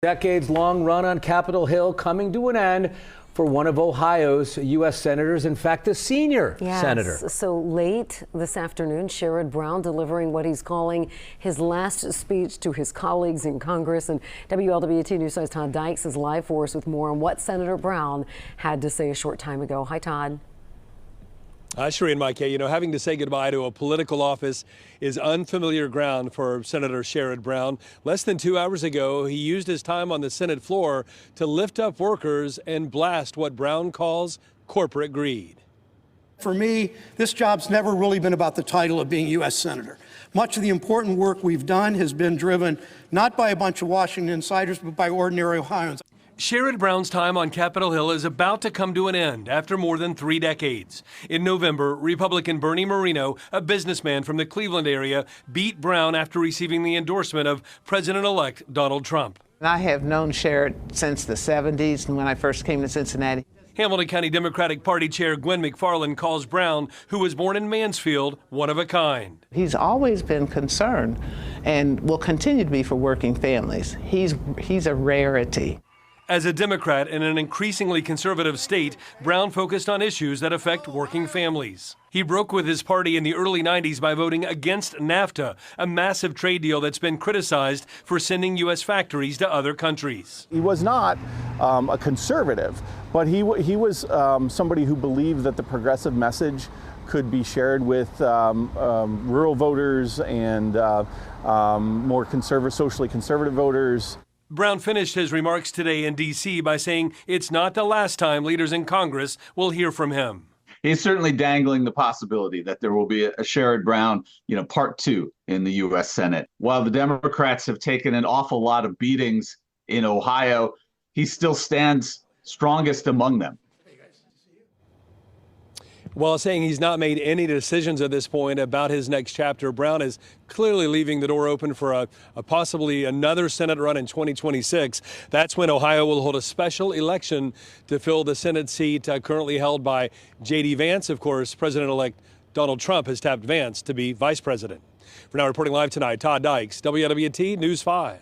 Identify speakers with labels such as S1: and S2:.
S1: Decades-long run on Capitol Hill coming to an end for one of Ohio's U.S. senators, in fact, a senior senator.
S2: So late this afternoon, Sherrod Brown delivering what he's calling his last speech to his colleagues in Congress. And WLWT News 5's Todd Dykes is live for us with more on what Senator Brown had to say a short time ago. Hi, Todd.
S3: Hi, Sheree and Mike. You know, having to say goodbye to a political office is unfamiliar ground for Senator Sherrod Brown. Less than 2 hours ago, he used his time on the Senate floor to lift up workers and blast what Brown calls corporate greed.
S4: For me, this job's never really been about the title of being U.S. Senator. Much of the important work we've done has been driven not by a bunch of Washington insiders, but by ordinary Ohioans.
S3: Sherrod Brown's time on Capitol Hill is about to come to an end after more than 3 decades. In November, Republican Bernie Moreno, a businessman from the Cleveland area, beat Brown after receiving the endorsement of President-elect Donald Trump.
S5: I have known Sherrod since the 70s and when I first came to Cincinnati.
S3: Hamilton County Democratic Party Chair Gwen McFarland calls Brown, who was born in Mansfield, one of a kind.
S5: He's always been concerned and will continue to be for working families. He's a rarity.
S3: As a Democrat in an increasingly conservative state, Brown focused on issues that affect working families. He broke with his party in the early 90s by voting against NAFTA, a massive trade deal that's been criticized for sending U.S. factories to other countries.
S6: He was not a conservative, but he was somebody who believed that the progressive message could be shared with rural voters and more socially conservative voters.
S3: Brown finished his remarks today in D.C. by saying it's not the last time leaders in Congress will hear from him.
S7: He's certainly dangling the possibility that there will be a Sherrod Brown, part 2 in the U.S. Senate. While the Democrats have taken an awful lot of beatings in Ohio, he still stands strongest among them.
S3: While saying he's not made any decisions at this point about his next chapter, Brown is clearly leaving the door open for a possibly another Senate run in 2026. That's when Ohio will hold a special election to fill the Senate seat currently held by J.D. Vance. Of course, President-elect Donald Trump has tapped Vance to be vice president. For now, reporting live tonight, Todd Dykes, WLWT News 5.